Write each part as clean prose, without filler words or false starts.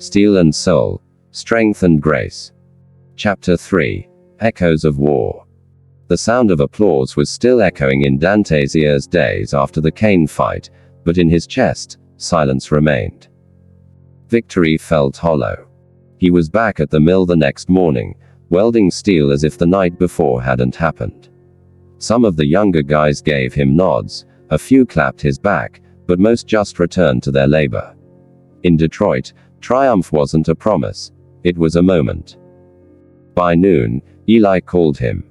Steel and Soul, Strength and Grace. Chapter 3. Echoes of War. The sound of applause was still echoing in Dante's ears days after the cane fight, but in his chest, silence remained. Victory felt hollow. He was back at the mill the next morning, welding steel as if the night before hadn't happened. Some of the younger guys gave him nods, a few clapped his back, but most just returned to their labor. In Detroit, triumph wasn't a promise, it was a moment. By noon, Eli called him.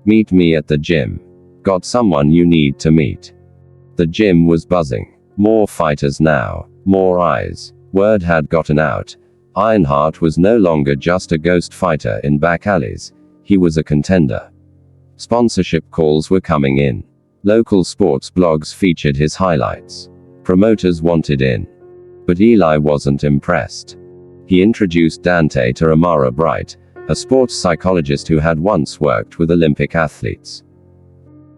"Meet me at the gym. Got someone you need to meet." The gym was buzzing. More fighters now, more eyes. Word had gotten out. Ironheart was no longer just a ghost fighter in back alleys, he was a contender. Sponsorship calls were coming in. Local sports blogs featured his highlights. Promoters wanted in. But Eli wasn't impressed. He introduced Dante to Amara Bright, a sports psychologist who had once worked with Olympic athletes.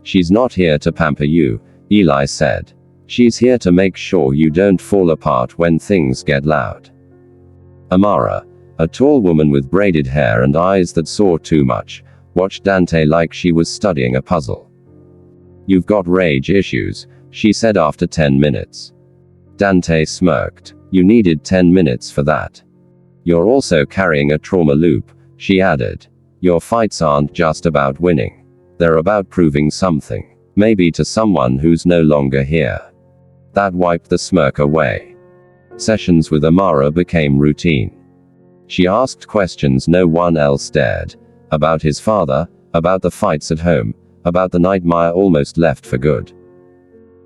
"She's not here to pamper you," Eli said. "She's here to make sure you don't fall apart when things get loud." Amara, a tall woman with braided hair and eyes that saw too much, watched Dante like she was studying a puzzle. "You've got rage issues," she said after 10 minutes. Dante smirked. "You needed 10 minutes for that. You're also carrying a trauma loop," she added. "Your fights aren't just about winning. They're about proving something. Maybe to someone who's no longer here." That wiped the smirk away. Sessions with Amara became routine. She asked questions no one else dared. About his father, about the fights at home, about the night Maya almost left for good.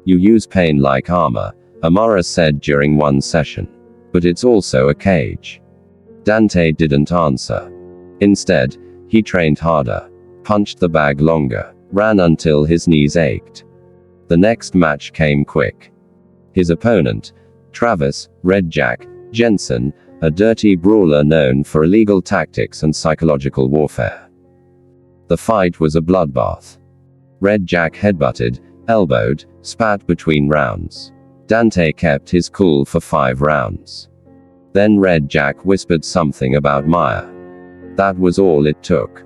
"You use pain like armor," Amara said during one session. "But it's also a cage." Dante didn't answer. Instead, he trained harder, punched the bag longer, ran until his knees ached. The next match came quick. His opponent, Travis Red Jack Jensen, a dirty brawler known for illegal tactics and psychological warfare. The fight was a bloodbath. Red Jack headbutted, elbowed, spat between rounds. Dante kept his cool for 5 rounds. Then Red Jack whispered something about Maya. That was all it took.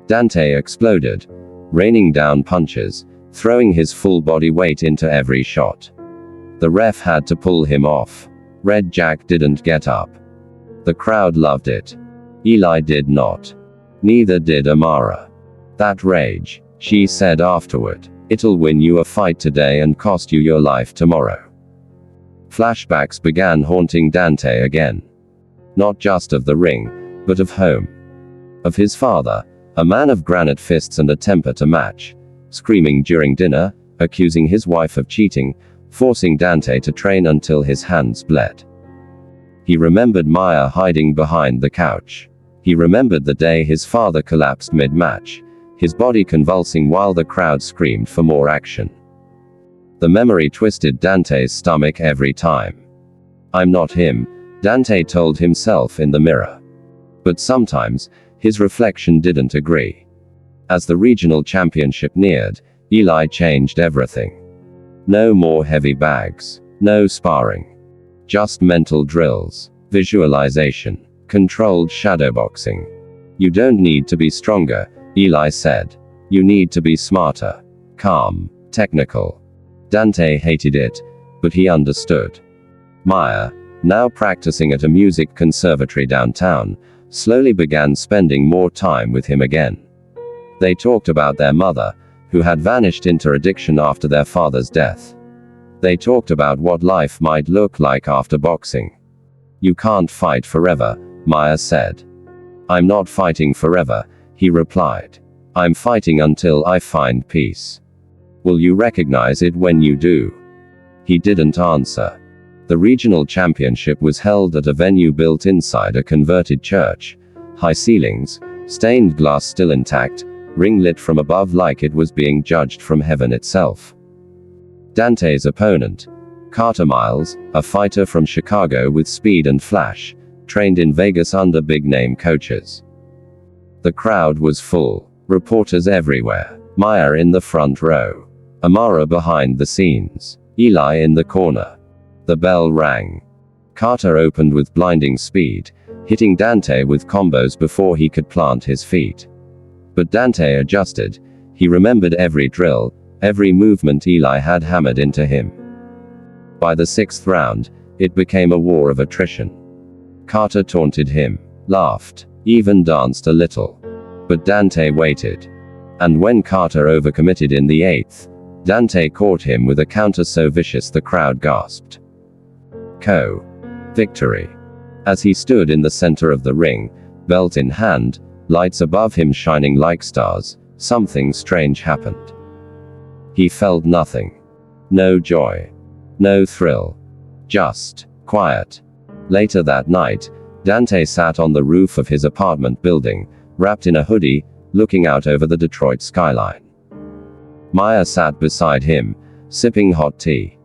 Dante exploded, raining down punches, throwing his full body weight into every shot. The ref had to pull him off. Red Jack didn't get up. The crowd loved it. Eli did not. Neither did Amara. "That rage," she said afterward. "It'll win you a fight today and cost you your life tomorrow." Flashbacks began haunting Dante again. Not just of the ring, but of home. Of his father, a man of granite fists and a temper to match, screaming during dinner, accusing his wife of cheating, forcing Dante to train until his hands bled. He remembered Maya hiding behind the couch. He remembered the day his father collapsed mid-match, his body convulsing while the crowd screamed for more action. The memory twisted Dante's stomach every time. "I'm not him," Dante told himself in the mirror. But sometimes, his reflection didn't agree. As the regional championship neared, Eli changed everything. No more heavy bags. No sparring. Just mental drills. Visualization. Controlled shadowboxing. "You don't need to be stronger," Eli said. "You need to be smarter. Calm. Technical." Dante hated it, but he understood. Maya, now practicing at a music conservatory downtown, slowly began spending more time with him again. They talked about their mother, who had vanished into addiction after their father's death. They talked about what life might look like after boxing. "You can't fight forever," Maya said. "I'm not fighting forever," he replied. "I'm fighting until I find peace. Will you recognize it when you do?" He didn't answer. The regional championship was held at a venue built inside a converted church. High ceilings, stained glass still intact, ring lit from above like it was being judged from heaven itself. Dante's opponent, Carter Miles, a fighter from Chicago with speed and flash, trained in Vegas under big-name coaches. The crowd was full. Reporters everywhere. Maya in the front row. Amara behind the scenes. Eli in the corner. The bell rang. Carter opened with blinding speed, hitting Dante with combos before he could plant his feet. But Dante adjusted. He remembered every drill, every movement Eli had hammered into him. By the sixth round, it became a war of attrition. Carter taunted him, laughed, even danced a little. But Dante waited. And when Carter overcommitted in the eighth, Dante caught him with a counter so vicious the crowd gasped. Victory. As he stood in the center of the ring, belt in hand, lights above him shining like stars, something strange happened. He felt nothing. No joy. No thrill. Just quiet. Later that night, Dante sat on the roof of his apartment building, wrapped in a hoodie, looking out over the Detroit skyline. Maya sat beside him, sipping hot tea.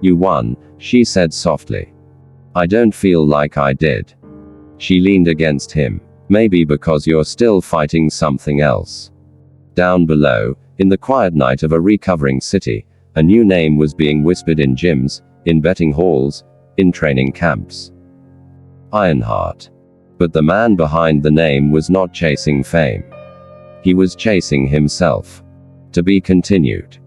"You won," she said softly. "I don't feel like I did." She leaned against him. "Maybe because you're still fighting something else." Down below, in the quiet night of a recovering city, a new name was being whispered in gyms, in betting halls, in training camps. Ironheart. But the man behind the name was not chasing fame. He was chasing himself. To be continued.